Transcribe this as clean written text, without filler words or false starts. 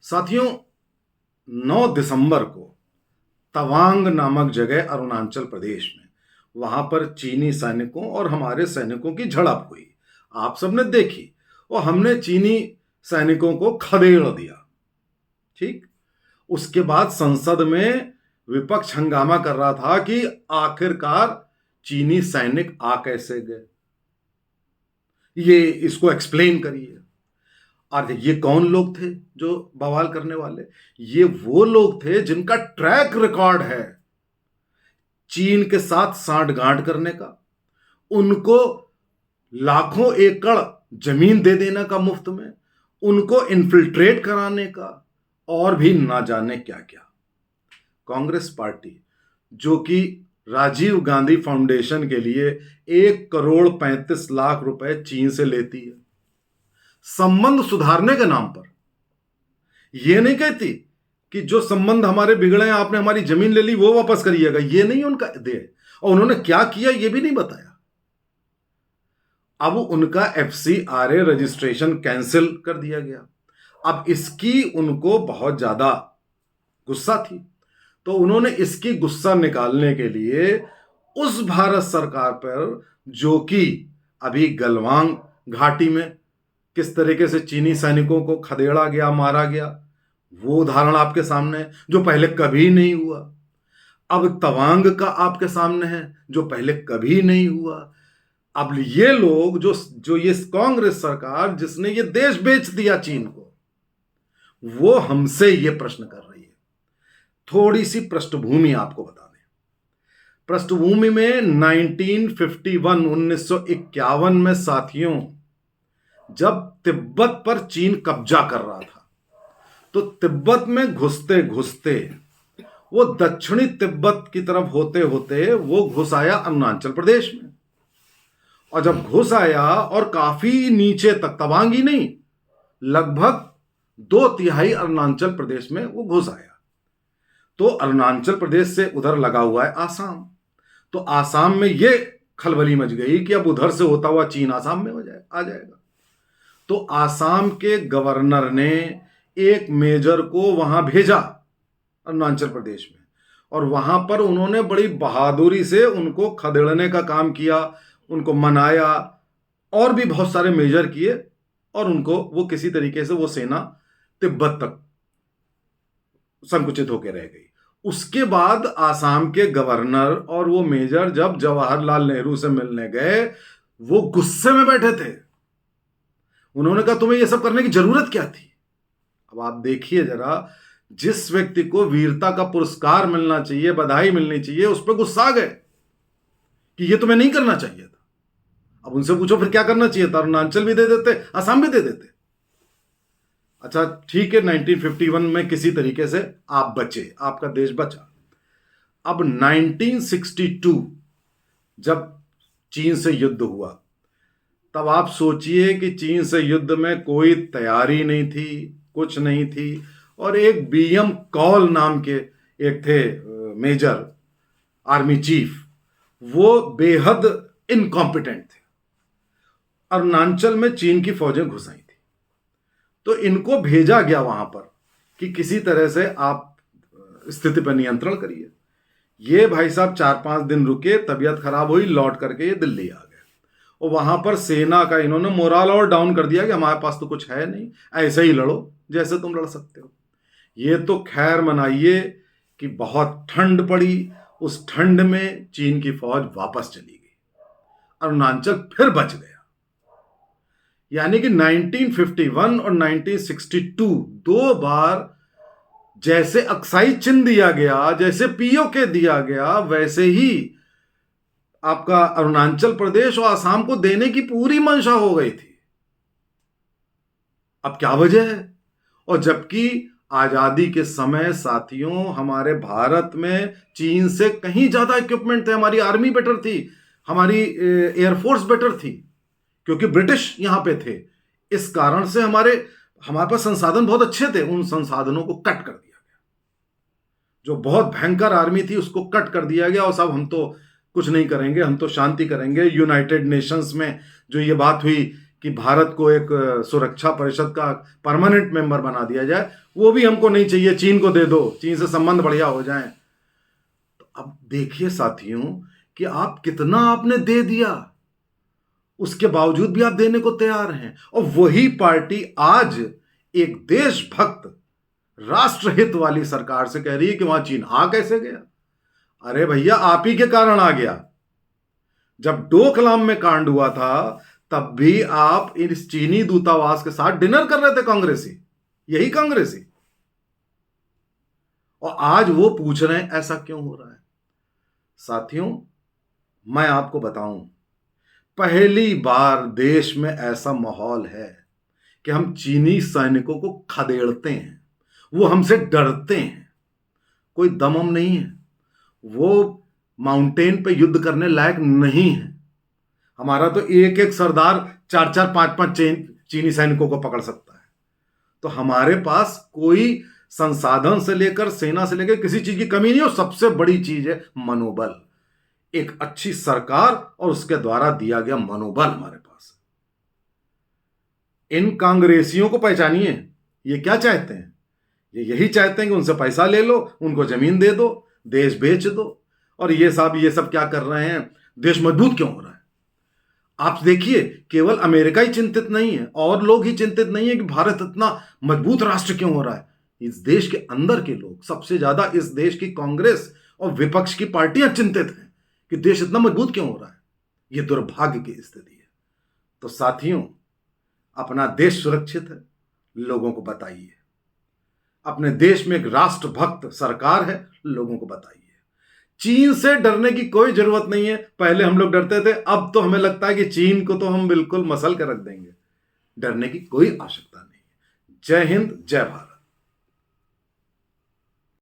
साथियों, 9 दिसंबर को तवांग नामक जगह अरुणाचल प्रदेश में वहां पर चीनी सैनिकों और हमारे सैनिकों की झड़प हुई। आप सबने देखी और हमने चीनी सैनिकों को खदेड़ दिया। ठीक। उसके बाद संसद में विपक्ष हंगामा कर रहा था कि आखिरकार चीनी सैनिक आ कैसे गए, ये इसको एक्सप्लेन करिए। और ये कौन लोग थे जो बवाल करने वाले? ये वो लोग थे जिनका ट्रैक रिकॉर्ड है चीन के साथ सांठगांठ करने का, उनको लाखों एकड़ जमीन दे देने का मुफ्त में, उनको इन्फिल्ट्रेट कराने का, और भी ना जाने क्या क्या। कांग्रेस पार्टी जो कि राजीव गांधी फाउंडेशन के लिए 1,35,00,000 रुपए चीन से लेती है संबंध सुधारने के नाम पर। यह नहीं कहती कि जो संबंध हमारे बिगड़े हैं, आपने हमारी जमीन ले ली, वो वापस करिएगा। यह नहीं उनका ध्येय, और उन्होंने क्या किया यह भी नहीं बताया। अब उनका FCRA रजिस्ट्रेशन कैंसिल कर दिया गया। अब इसकी उनको बहुत ज्यादा गुस्सा थी, तो उन्होंने इसकी गुस्सा निकालने के लिए उस भारत सरकार पर जो कि अभी गलवान घाटी में किस तरीके से चीनी सैनिकों को खदेड़ा गया, मारा गया, वो उदाहरण आपके सामने है जो पहले कभी नहीं हुआ। अब तवांग का आपके सामने है जो पहले कभी नहीं हुआ। अब ये लोग जो ये कांग्रेस सरकार जिसने ये देश बेच दिया चीन को, वो हमसे ये प्रश्न कर रही है। थोड़ी सी पृष्ठभूमि आपको बता दें। पृष्ठभूमि में 1951 में साथियों, जब तिब्बत पर चीन कब्जा कर रहा था, तो तिब्बत में घुसते घुसते वो दक्षिणी तिब्बत की तरफ होते होते वो घुस आया अरुणाचल प्रदेश में। और जब घुस आया और काफी नीचे तक, तवांग ही नहीं, लगभग 2/3 अरुणाचल प्रदेश में वो घुस आया। तो अरुणाचल प्रदेश से उधर लगा हुआ है आसाम। तो आसाम में ये खलबली मच गई कि अब उधर से होता हुआ चीन आसाम में आ जाएगा। तो आसाम के गवर्नर ने एक मेजर को वहां भेजा अरुणाचल प्रदेश में, और वहां पर उन्होंने बड़ी बहादुरी से उनको खदेड़ने का काम किया, उनको मनाया, और भी बहुत सारे मेजर किए, और उनको वो किसी तरीके से वो सेना तिब्बत तक संकुचित होकर रह गई। उसके बाद आसाम के गवर्नर और वो मेजर जब जवाहरलाल नेहरू से मिलने गए, वो गुस्से में बैठे थे। उन्होंने कहा तुम्हें ये सब करने की जरूरत क्या थी? अब आप देखिए जरा, जिस व्यक्ति को वीरता का पुरस्कार मिलना चाहिए, बधाई मिलनी चाहिए, उस पर गुस्सा आ गए कि ये तुम्हें नहीं करना चाहिए था। अब उनसे पूछो फिर क्या करना चाहिए था? अरुणाचल भी दे देते, आसाम भी दे देते। अच्छा ठीक है, 1951 में किसी तरीके से आप बचे, आपका देश बचा। अब 1962 जब चीन से युद्ध हुआ, तब आप सोचिए कि चीन से युद्ध में कोई तैयारी नहीं थी, कुछ नहीं थी, और एक BM कॉल नाम के एक थे मेजर आर्मी चीफ, वो बेहद इनकॉम्पिटेंट थे। अरुणाचल में चीन की फौजें घुस आई थी, तो इनको भेजा गया वहां पर कि किसी तरह से आप स्थिति पर नियंत्रण करिए। ये भाई साहब 4-5 दिन रुके, तबीयत खराब हुई, लौट करके ये दिल्ली आ गए। और वहां पर सेना का इन्होंने मोरल और डाउन कर दिया कि हमारे पास तो कुछ है नहीं, ऐसे ही लड़ो जैसे तुम लड़ सकते हो। ये तो खैर मनाइए कि बहुत ठंड पड़ी, उस ठंड में चीन की फौज वापस चली गई, अरुणाचल फिर बच गया। यानी कि 1951 और 1962 2 बार जैसे अक्साई चिन्ह दिया गया, जैसे POK दिया गया, वैसे ही आपका अरुणाचल प्रदेश और आसाम को देने की पूरी मंशा हो गई थी। अब क्या वजह है? और जबकि आजादी के समय साथियों, हमारे भारत में चीन से कहीं ज्यादा इक्विपमेंट थे, हमारी आर्मी बेटर थी, हमारी एयरफोर्स बेटर थी, क्योंकि ब्रिटिश यहां पे थे। इस कारण से हमारे पास संसाधन बहुत अच्छे थे। उन संसाधनों को कट कर दिया गया, जो बहुत भयंकर आर्मी थी उसको कट कर दिया गया, और सब हम तो कुछ नहीं करेंगे, हम तो शांति करेंगे। यूनाइटेड नेशंस में जो ये बात हुई कि भारत को एक सुरक्षा परिषद का परमानेंट मेंबर बना दिया जाए, वो भी हमको नहीं चाहिए, चीन को दे दो, चीन से संबंध बढ़िया हो जाए। तो अब देखिए साथियों कि आप कितना आपने दे दिया, उसके बावजूद भी आप देने को तैयार हैं। और वही पार्टी आज एक देशभक्त राष्ट्रहित वाली सरकार से कह रही है कि वहां चीन आ कैसे गया। अरे भैया, आप ही के कारण आ गया। जब डोकलाम में कांड हुआ था तब भी आप इस चीनी दूतावास के साथ डिनर कर रहे थे, कांग्रेसी, यही कांग्रेसी। और आज वो पूछ रहे हैं ऐसा क्यों हो रहा है। साथियों, मैं आपको बताऊं, पहली बार देश में ऐसा माहौल है कि हम चीनी सैनिकों को खदेड़ते हैं, वो हमसे डरते हैं। कोई दमम नहीं है, वो माउंटेन पे युद्ध करने लायक नहीं है। हमारा तो एक एक सरदार 4-4, 5-5 चीनी सैनिकों को पकड़ सकता है। तो हमारे पास कोई संसाधन से लेकर सेना से लेकर किसी चीज की कमी नहीं। और सबसे बड़ी चीज है मनोबल, एक अच्छी सरकार और उसके द्वारा दिया गया मनोबल हमारे पास। इन कांग्रेसियों को पहचानिए, ये क्या चाहते हैं? ये यही चाहते हैं कि उनसे पैसा ले लो, उनको जमीन दे दो, देश बेच दो। और ये सब क्या कर रहे हैं? देश मजबूत क्यों हो रहा है? आप देखिए, केवल अमेरिका ही चिंतित नहीं है और लोग ही चिंतित नहीं है कि भारत इतना मजबूत राष्ट्र क्यों हो रहा है। इस देश के अंदर के लोग सबसे ज्यादा, इस देश की कांग्रेस और विपक्ष की पार्टियां चिंतित हैं कि देश इतना मजबूत क्यों हो रहा है। यह दुर्भाग्य की स्थिति है। तो साथियों, अपना देश सुरक्षित है, लोगों को बताइए। अपने देश में एक राष्ट्रभक्त सरकार है, लोगों को बताइए। चीन से डरने की कोई जरूरत नहीं है। पहले हम लोग डरते थे, अब तो हमें लगता है कि चीन को तो हम बिल्कुल मसल कर रख देंगे। डरने की कोई आवश्यकता नहीं है। जय हिंद, जय भारत।